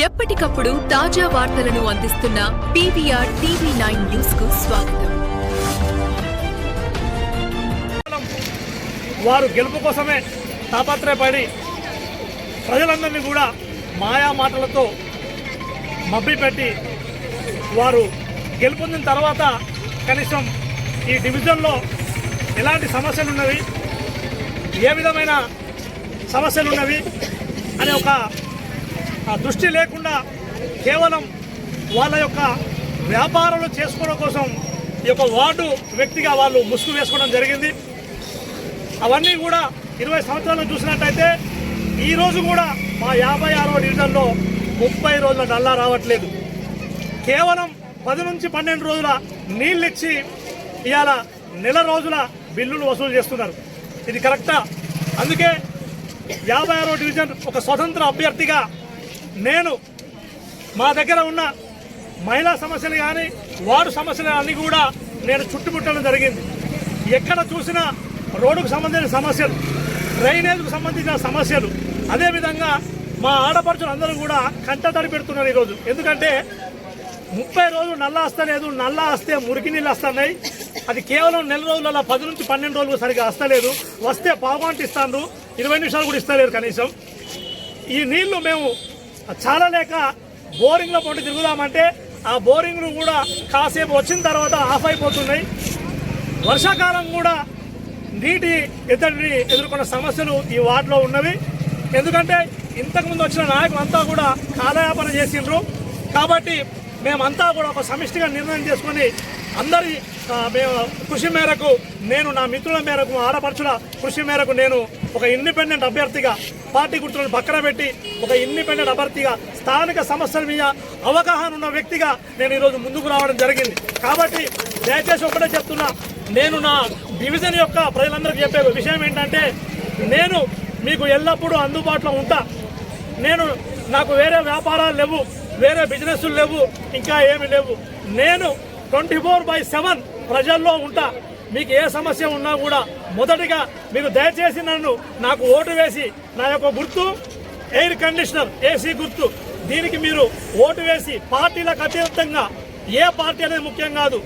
ఎప్పటికప్పుడు తాజా వార్తలను అందిస్తున్న పీవీఆర్ టీవీ9 న్యూస్ కు స్వాగతం. వారు గెలుపు కోసమే తాపత్రయపడి ప్రజలందరినీ కూడా మాయా మాటలతో మభ్యపెట్టి వారు గెలుపొందిన తర్వాత కనీసం ఈ డివిజన్లో ఎలాంటి సమస్యలు ఉన్నవి, ఏ విధమైన సమస్యలు ఉన్నవి అనే ఒక దృష్టి లేకుండా కేవలం వాళ్ళ యొక్క వ్యాపారాలు చేసుకోవడం కోసం ఈ యొక్క వార్డు వ్యక్తిగా వాళ్ళు ముసుగు వేసుకోవడం జరిగింది. అవన్నీ కూడా 20 సంవత్సరాలు చూసినట్టయితే ఈరోజు కూడా మా 56వ డివిజన్లో 30 రోజుల నల్లా రావట్లేదు. కేవలం 10 నుంచి 12 రోజుల నీళ్ళు ఇచ్చి ఇవాళ నెల రోజుల బిల్లులు వసూలు చేస్తున్నారు. ఇది కరెక్టా? అందుకే 56వ డివిజన్ ఒక స్వతంత్ర అభ్యర్థిగా నేను మా దగ్గర ఉన్న మహిళా సమస్యలు కానీ వార్డు సమస్యలు అన్నీ కూడా నేను చుట్టుముట్టడం జరిగింది. ఎక్కడ చూసినా రోడ్డుకు సంబంధించిన సమస్యలు, డ్రైనేజ్కు సంబంధించిన సమస్యలు, అదేవిధంగా మా ఆడపడుచులు అందరూ కూడా కంటతడి పెడుతున్నారు ఈరోజు. ఎందుకంటే 30 రోజులు నల్లా వస్తలేదు, నల్లా వస్తే మురికి నీళ్ళు వస్తున్నాయి. అది కేవలం నెల రోజులలో 10 నుంచి 12 రోజులు సరిగా వస్తలేదు. వస్తే పావుగంట ఇస్తాను, 20 నిమిషాలు కూడా ఇస్తలేరు కనీసం. ఈ నీళ్లు మేము చాలా లేక బోరింగ్లో పొండి తిరుగుదామంటే ఆ బోరింగ్లు కూడా కాసేపు వచ్చిన తర్వాత ఆఫ్ అయిపోతున్నాయి. వర్షాకాలం కూడా నీటి ఎద్దడిని ఎదుర్కొన్న సమస్యలు ఈ వార్డులో ఉన్నవి. ఎందుకంటే ఇంతకుముందు వచ్చిన నాయకులంతా కూడా కాలయాపన చేసిండ్రు. కాబట్టి మేమంతా కూడా ఒక సమిష్టిగా నిర్ణయం చేసుకుని అందరి కృషి మేరకు, నేను నా మిత్రుల మేరకు, ఆడపడుచుల కృషి మేరకు నేను ఒక ఇండిపెండెంట్ అభ్యర్థిగా పార్టీ గుర్తులను పక్కన పెట్టి ఒక ఇండిపెండెంట్ అభ్యర్థిగా స్థానిక సమస్యల మీద అవగాహన ఉన్న వ్యక్తిగా నేను ఈరోజు ముందుకు రావడం జరిగింది. కాబట్టి దయచేసి ఒకటే చెప్తున్నా, నేను నా డివిజన్ యొక్క ప్రజలందరికీ చెప్పే విషయం ఏంటంటే, నేను మీకు ఎల్లప్పుడూ అందుబాటులో ఉంటా. నాకు వేరే వ్యాపారాలు లేవు, వేరే బిజినెస్లు లేవు, ఇంకా ఏమి లేవు. నేను 24/7 ప్రజల్లో ఉంటా. మీకు ఏ సమస్య ఉన్నా కూడా మొదటిగా మీరు దయచేసి నాకు ఓటు వేసి, నా యొక్క గుర్తు ఎయిర్ కండిషనర్ ఏసీ గుర్తు, దీనికి మీరు ఓటు వేసి పార్టీలకు అతీతంగా ఏ పార్టీ అనేది ముఖ్యం కాదు,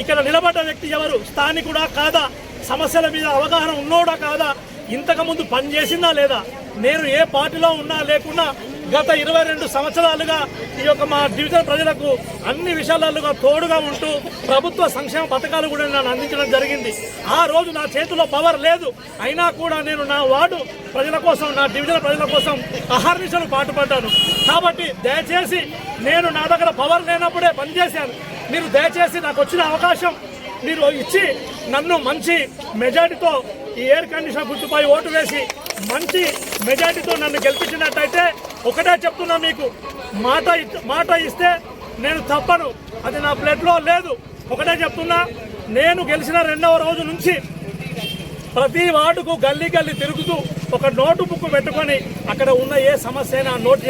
ఇక్కడ నిలబడ్డ వ్యక్తి ఎవరు, స్థానికుడా కాదా, సమస్యల మీద అవగాహన ఉన్నోడా కాదా, ఇంతకుముందు పనిచేసిందా లేదా, నేను ఏ పార్టీలో ఉన్నా లేకున్నా గత 22 సంవత్సరాలుగా ఈ యొక్క మా డివిజన్ ప్రజలకు అన్ని విషయాలుగా తోడుగా ఉంటూ ప్రభుత్వ సంక్షేమ పథకాలు కూడా నేను అందించడం జరిగింది. ఆ రోజు నా చేతిలో పవర్ లేదు, అయినా కూడా నేను నా వార్డు ప్రజల కోసం, నా డివిజన్ ప్రజల కోసం అహర్నిశలు పాటుపడ్డాను. కాబట్టి దయచేసి నేను నా దగ్గర పవర్ లేనప్పుడే పనిచేశాను. మీరు దయచేసి నాకు వచ్చిన అవకాశం మీరు ఇచ్చి నన్ను మంచి మెజార్టీతో ఈ ఎయిర్ కండిషనర్ గుర్తుపై ఓటు వేసి మంచి మెజార్టీతో నన్ను గెలిపించినట్టయితే ఒకటే చెప్తున్నా, మీకు మాట ఇస్తే నేను తప్పను, అది నా బ్లడ్లో లేదు. ఒకటే చెప్తున్నా, నేను గెలిచిన 2వ రోజు నుంచి ప్రతి వార్డుకు గల్లీ తిరుగుతూ ఒక నోటు బుక్ పెట్టుకొని అక్కడ ఉన్న ఏ సమస్య అయినా నోట్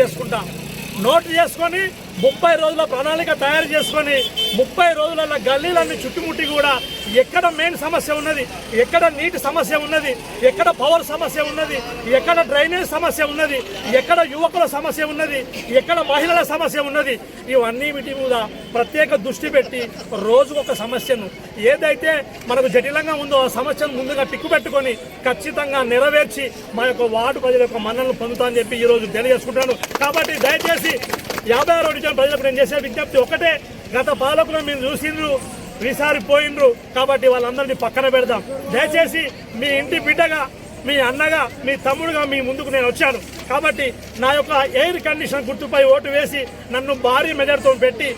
చేసుకొని 30 రోజుల ప్రణాళిక తయారు చేసుకొని 30 రోజుల గల్లీలన్నీ చుట్టుముట్టి కూడా ఎక్కడ మెయిన్ సమస్య ఉన్నది, ఎక్కడ నీటి సమస్య ఉన్నది, ఎక్కడ పవర్ సమస్య ఉన్నది, ఎక్కడ డ్రైనేజ్ సమస్య ఉన్నది, ఎక్కడ యువకుల సమస్య ఉన్నది, ఎక్కడ మహిళల సమస్య ఉన్నది, ఇవన్నీ వీటి మీద ప్రత్యేక దృష్టి పెట్టి రోజు ఒక సమస్యను ఏదైతే మనకు జటిలంగా ఉందో ఆ సమస్యను ముందుగా టిక్కు పెట్టుకొని ఖచ్చితంగా నెరవేర్చి మా యొక్క వార్డు ప్రజల యొక్క మన్ననలు పొందుతామని చెప్పి ఈరోజు తెలియజేసుకుంటాను. కాబట్టి దయచేసి 56వ డివిజన్ ప్రజలకు నేను చేసే విజ్ఞప్తి ఒకటే, గత పాలకులు మీరు చూసిండ్రు, విసారిపోయిండ్రు. కాబట్టి వాళ్ళందరినీ పక్కన పెడదాం. దయచేసి మీ ఇంటి బిడ్డగా, మీ అన్నగా, మీ తమ్ముడుగా మీ ముందుకు నేను వచ్చాను. కాబట్టి నా యొక్క ఎయిర్ కండిషన్ గుర్తుపై ఓటు వేసి నన్ను భారీ మెజార్టీతో పెట్టి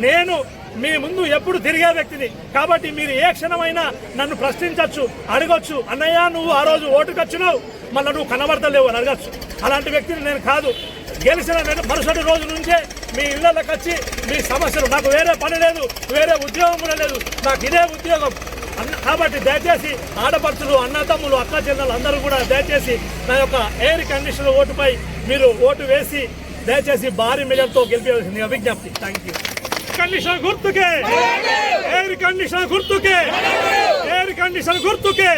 నేను మీ ముందు ఎప్పుడు తిరిగే వ్యక్తిని. కాబట్టి మీరు ఏ క్షణమైనా నన్ను ప్రశ్నించవచ్చు, అడగొచ్చు. అన్నయ్య, నువ్వు ఆ రోజు ఓటుకు వచ్చినావు, మళ్ళీ నువ్వు కనబడతలేవు అని అడగచ్చు. అలాంటి వ్యక్తిని నేను కాదు. గెలిచిన మరుసటి రోజు నుంచే మీ ఇళ్లకి వచ్చి మీ సమస్యలు, నాకు వేరే పని లేదు, వేరే ఉద్యోగం కూడా లేదు, నాకు ఇదే ఉద్యోగం. కాబట్టి దయచేసి ఆడపడుచులు, అన్నదమ్ములు, అక్క చెల్లెలు అందరూ కూడా దయచేసి నా యొక్క ఎయిర్ కండిషనర్ ఓటుపై మీరు ఓటు వేసి దయచేసి భారీ మెజార్టీతో గెలిపేయాల్సింది విజ్ఞప్తి. Thank you. కండిషన్ గుర్తుకే, ఎయిర్ కండిషన్ గుర్తుకే, ఎయిర్ కండిషన్ గుర్తుకే.